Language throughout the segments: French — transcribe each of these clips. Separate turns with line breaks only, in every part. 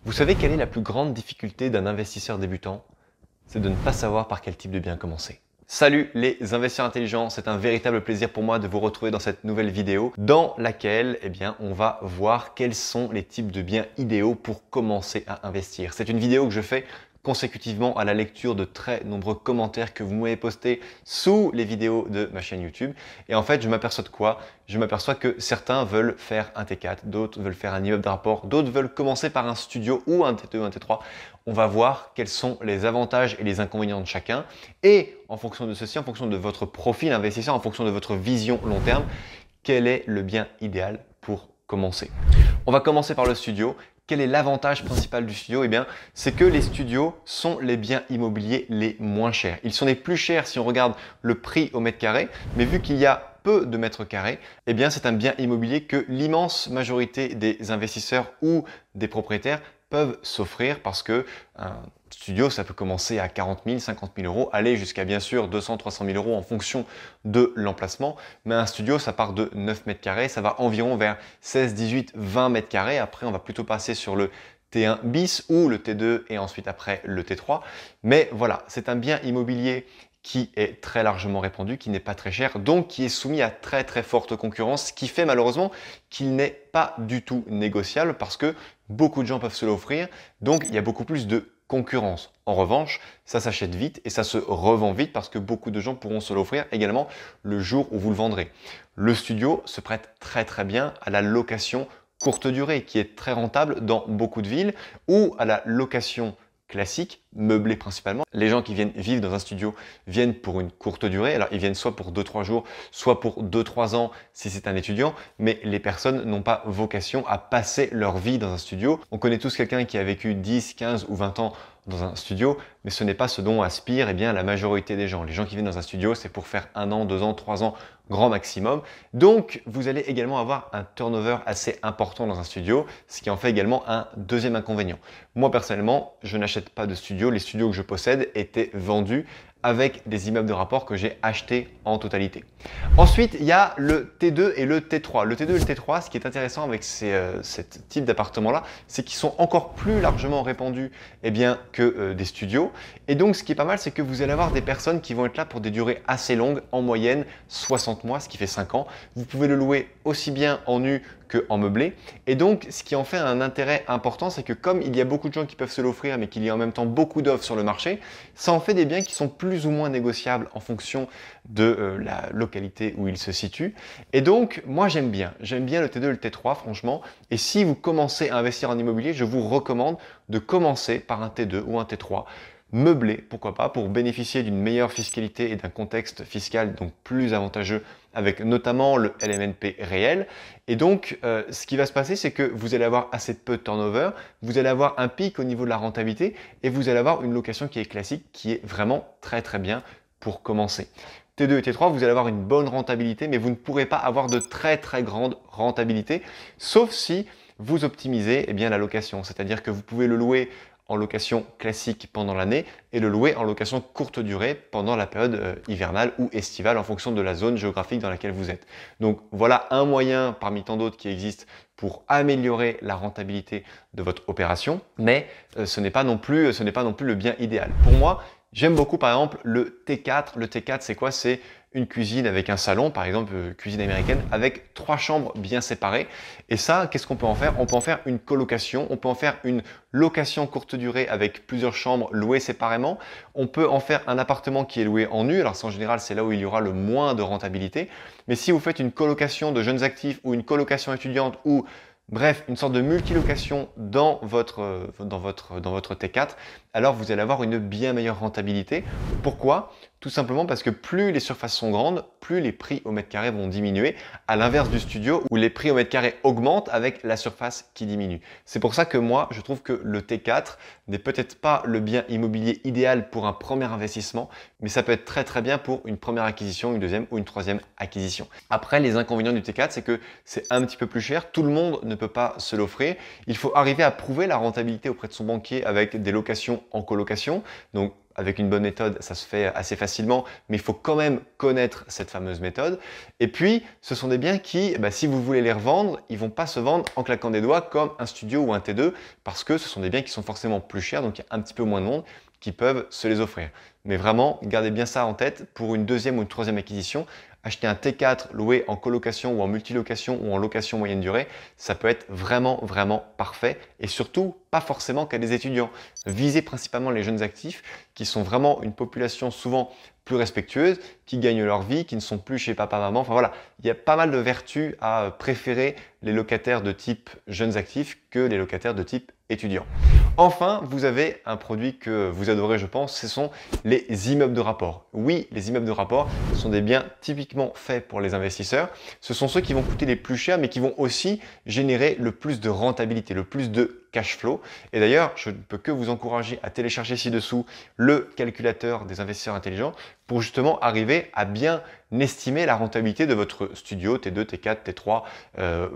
Vous savez quelle est la plus grande difficulté d'un investisseur débutant? C'est de ne pas savoir par quel type de bien commencer. Salut les investisseurs intelligents, c'est un véritable plaisir pour moi de vous retrouver dans cette nouvelle vidéo dans laquelle on va voir quels sont les types de biens idéaux pour commencer à investir. C'est une vidéo que je fais consécutivement à la lecture de très nombreux commentaires que vous m'avez postés sous les vidéos de ma chaîne YouTube. Et en fait, je m'aperçois de quoi? Je m'aperçois que certains veulent faire un T4, d'autres veulent faire un immeuble de rapport, d'autres veulent commencer par un studio ou un T2, un T3. On va voir quels sont les avantages et les inconvénients de chacun. Et en fonction de ceci, en fonction de votre profil investisseur, en fonction de votre vision long terme, quel est le bien idéal pour commencer? On va commencer par le studio. Quel est l'avantage principal du studio? Eh bien, c'est que les studios sont les biens immobiliers les moins chers. Ils sont les plus chers si on regarde le prix au mètre carré, mais vu qu'il y a peu de mètres carrés, eh bien, c'est un bien immobilier que l'immense majorité des investisseurs ou des propriétaires peuvent s'offrir parce que un studio, ça peut commencer à 40 000, 50 000 euros, aller jusqu'à bien sûr 200, 300 000 euros en fonction de l'emplacement. Mais un studio, ça part de 9 mètres carrés, ça va environ vers 16, 18, 20 mètres carrés. Après, on va plutôt passer sur le T1 bis ou le T2 et ensuite après le T3. Mais voilà, c'est un bien immobilier qui est très largement répandu, qui n'est pas très cher, donc qui est soumis à très très forte concurrence, ce qui fait malheureusement qu'il n'est pas du tout négociable parce que beaucoup de gens peuvent se l'offrir, donc il y a beaucoup plus de concurrence. En revanche, ça s'achète vite et ça se revend vite parce que beaucoup de gens pourront se l'offrir également le jour où vous le vendrez. Le studio se prête très très bien à la location courte durée qui est très rentable dans beaucoup de villes ou à la location classique, meublé principalement. Les gens qui viennent vivre dans un studio viennent pour une courte durée. Alors, ils viennent soit pour 2-3 jours, soit pour 2-3 ans si c'est un étudiant, mais les personnes n'ont pas vocation à passer leur vie dans un studio. On connaît tous quelqu'un qui a vécu 10, 15 ou 20 ans dans un studio, mais ce n'est pas ce dont aspire la majorité des gens. Les gens qui viennent dans un studio, c'est pour faire 1 an, 2 ans, 3 ans, grand maximum. Donc, vous allez également avoir un turnover assez important dans un studio, ce qui en fait également un deuxième inconvénient. Moi, personnellement, je n'achète pas de studio. Les studios que je possède étaient vendus avec des immeubles de rapport que j'ai achetés en totalité. Ensuite, il y a le T2 et le T3. Le T2 et le T3, ce qui est intéressant avec ce type d'appartements-là, c'est qu'ils sont encore plus largement répandus que des studios. Et donc, ce qui est pas mal, c'est que vous allez avoir des personnes qui vont être là pour des durées assez longues, en moyenne 60 mois, ce qui fait 5 ans. Vous pouvez le louer aussi bien en nu qu'en meublé. Et donc, ce qui en fait un intérêt important, c'est que comme il y a beaucoup de gens qui peuvent se l'offrir, mais qu'il y a en même temps beaucoup d'offres sur le marché, ça en fait des biens qui sont plus ou moins négociables en fonction de la localité où il se situe. Et donc, moi, j'aime bien le T2 et le T3, franchement. Et si vous commencez à investir en immobilier, je vous recommande de commencer par un T2 ou un T3 meublé, pourquoi pas, pour bénéficier d'une meilleure fiscalité et d'un contexte fiscal donc plus avantageux avec notamment le LMNP réel. Et donc, ce qui va se passer, c'est que vous allez avoir assez peu de turnover, vous allez avoir un pic au niveau de la rentabilité et vous allez avoir une location qui est classique, qui est vraiment très très bien pour commencer. T2 et T3, vous allez avoir une bonne rentabilité, mais vous ne pourrez pas avoir de très très grande rentabilité, sauf si vous optimisez la location. C'est-à-dire que vous pouvez le louer en location classique pendant l'année et le louer en location courte durée pendant la période hivernale ou estivale en fonction de la zone géographique dans laquelle vous êtes. Donc voilà un moyen parmi tant d'autres qui existent pour améliorer la rentabilité de votre opération, mais ce n'est pas non plus le bien idéal. Pour moi, j'aime beaucoup par exemple le T4. Le T4, c'est quoi? C'est une cuisine avec un salon, par exemple cuisine américaine, avec 3 chambres bien séparées. Et ça, qu'est-ce qu'on peut en faire? On peut en faire une colocation, on peut en faire une location courte durée avec plusieurs chambres louées séparément. On peut en faire un appartement qui est loué en nu. Alors ça, en général, c'est là où il y aura le moins de rentabilité. Mais si vous faites une colocation de jeunes actifs ou une colocation étudiante ou bref, une sorte de multilocation dans votre T4, alors vous allez avoir une bien meilleure rentabilité. Pourquoi? Tout simplement parce que plus les surfaces sont grandes, plus les prix au mètre carré vont diminuer, à l'inverse du studio où les prix au mètre carré augmentent avec la surface qui diminue. C'est pour ça que moi, je trouve que le T4 n'est peut-être pas le bien immobilier idéal pour un premier investissement, mais ça peut être très très bien pour une première acquisition, une deuxième ou une troisième acquisition. Après, les inconvénients du T4, c'est que c'est un petit peu plus cher, tout le monde ne peut pas se l'offrir. Il faut arriver à prouver la rentabilité auprès de son banquier avec des locations en colocation. Donc, avec une bonne méthode, ça se fait assez facilement, mais il faut quand même connaître cette fameuse méthode. Et puis, ce sont des biens qui, si vous voulez les revendre, ils ne vont pas se vendre en claquant des doigts comme un studio ou un T2, parce que ce sont des biens qui sont forcément plus chers, donc il y a un petit peu moins de monde qui peuvent se les offrir. Mais vraiment, gardez bien ça en tête pour une deuxième ou une troisième acquisition. Acheter un T4 loué en colocation ou en multilocation ou en location moyenne durée, ça peut être vraiment, vraiment parfait et surtout pas forcément qu'à des étudiants. Visez principalement les jeunes actifs qui sont vraiment une population souvent plus respectueuse, qui gagnent leur vie, qui ne sont plus chez papa-maman. Enfin voilà, il y a pas mal de vertus à préférer les locataires de type jeunes actifs que les locataires de type étudiants. Enfin, vous avez un produit que vous adorez, je pense, ce sont les immeubles de rapport. Oui, les immeubles de rapport sont des biens typiquement faits pour les investisseurs. Ce sont ceux qui vont coûter les plus chers, mais qui vont aussi générer le plus de rentabilité, le plus de cash flow. Et d'ailleurs, je ne peux que vous encourager à télécharger ci-dessous le calculateur des investisseurs intelligents pour justement arriver à bien estimer la rentabilité de votre studio T2, T4, T3,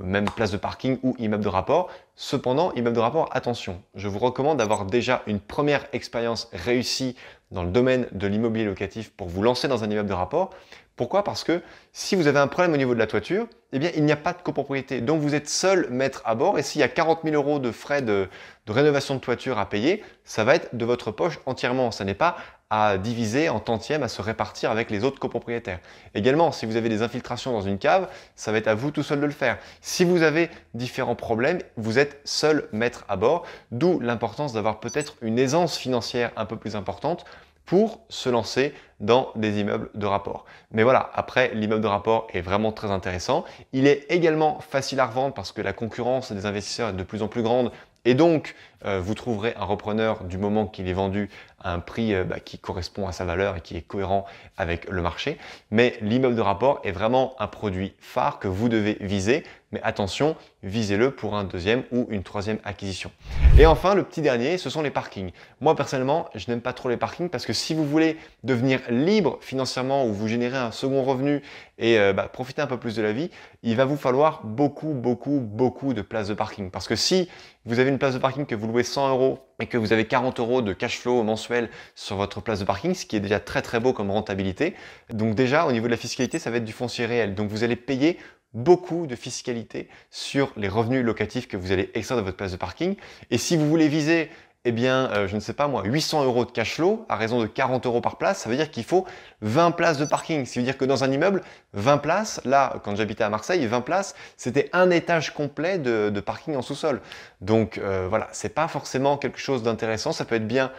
même place de parking ou immeuble de rapport. Cependant, immeuble de rapport, attention, je vous recommande d'avoir déjà une première expérience réussie dans le domaine de l'immobilier locatif pour vous lancer dans un immeuble de rapport. Pourquoi? Parce que si vous avez un problème au niveau de la toiture, eh bien, il n'y a pas de copropriété. Donc, vous êtes seul maître à bord. Et s'il y a 40 000 € de frais de rénovation de toiture à payer, ça va être de votre poche entièrement. Ça n'est pas à diviser en tantièmes, à se répartir avec les autres copropriétaires. Également, si vous avez des infiltrations dans une cave, ça va être à vous tout seul de le faire. Si vous avez différents problèmes, vous êtes seul maître à bord, d'où l'importance d'avoir peut-être une aisance financière un peu plus importante pour se lancer dans des immeubles de rapport. Mais voilà, après, l'immeuble de rapport est vraiment très intéressant. Il est également facile à revendre parce que la concurrence des investisseurs est de plus en plus grande et donc vous trouverez un repreneur du moment qu'il est vendu à un prix qui correspond à sa valeur et qui est cohérent avec le marché. Mais l'immeuble de rapport est vraiment un produit phare que vous devez viser. Mais attention, visez-le pour un deuxième ou une troisième acquisition. Et enfin, le petit dernier, ce sont les parkings. Moi, personnellement, je n'aime pas trop les parkings parce que si vous voulez devenir libre financièrement ou vous générer un second revenu et profiter un peu plus de la vie, il va vous falloir beaucoup de places de parking. Parce que si vous avez une place de parking que vous louez 100 € et que vous avez 40 € de cash flow mensuel sur votre place de parking, ce qui est déjà très beau comme rentabilité. Donc déjà, au niveau de la fiscalité, ça va être du foncier réel. Donc vous allez payer beaucoup de fiscalité sur les revenus locatifs que vous allez extraire de votre place de parking. Et si vous voulez viser, je ne sais pas moi, 800 € de cash flow à raison de 40 € par place, ça veut dire qu'il faut 20 places de parking. Ça veut dire que dans un immeuble, 20 places, là, quand j'habitais à Marseille, 20 places, c'était un étage complet de parking en sous-sol. Donc voilà, c'est pas forcément quelque chose d'intéressant. Ça peut être bien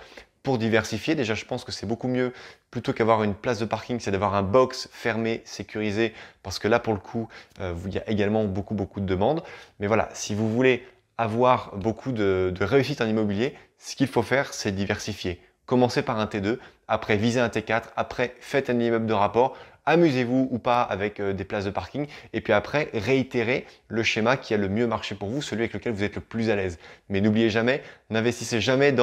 pour diversifier. Déjà, je pense que c'est beaucoup mieux plutôt qu'avoir une place de parking, c'est d'avoir un box fermé, sécurisé, parce que là, pour le coup, il y a également beaucoup de demandes. Mais voilà, si vous voulez avoir beaucoup de réussite en immobilier, ce qu'il faut faire, c'est diversifier. Commencez par un T2, après visez un T4, après faites un immeuble de rapport, amusez-vous ou pas avec des places de parking, et puis après réitérez le schéma qui a le mieux marché pour vous, celui avec lequel vous êtes le plus à l'aise. Mais n'oubliez jamais, n'investissez jamais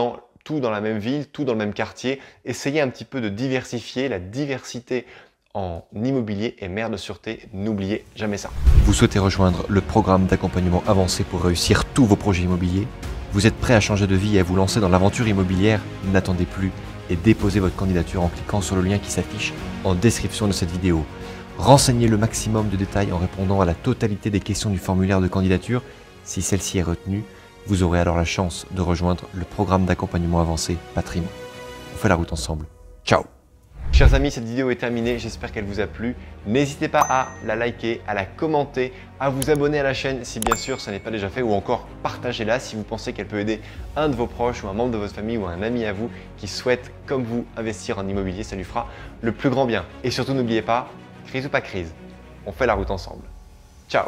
tout dans la même ville, tout dans le même quartier. Essayez un petit peu de diversifier. La diversité en immobilier est mère de sûreté. N'oubliez jamais ça.
Vous souhaitez rejoindre le programme d'accompagnement avancé pour réussir tous vos projets immobiliers? Vous êtes prêt à changer de vie et à vous lancer dans l'aventure immobilière? N'attendez plus et déposez votre candidature en cliquant sur le lien qui s'affiche en description de cette vidéo. Renseignez le maximum de détails en répondant à la totalité des questions du formulaire de candidature. Si celle-ci est retenue, vous aurez alors la chance de rejoindre le programme d'accompagnement avancé Patrimoine. On fait la route ensemble. Ciao!
Chers amis, cette vidéo est terminée, j'espère qu'elle vous a plu. N'hésitez pas à la liker, à la commenter, à vous abonner à la chaîne si bien sûr ce n'est pas déjà fait ou encore partagez-la si vous pensez qu'elle peut aider un de vos proches ou un membre de votre famille ou un ami à vous qui souhaite, comme vous, investir en immobilier, ça lui fera le plus grand bien. Et surtout n'oubliez pas, crise ou pas crise, on fait la route ensemble. Ciao!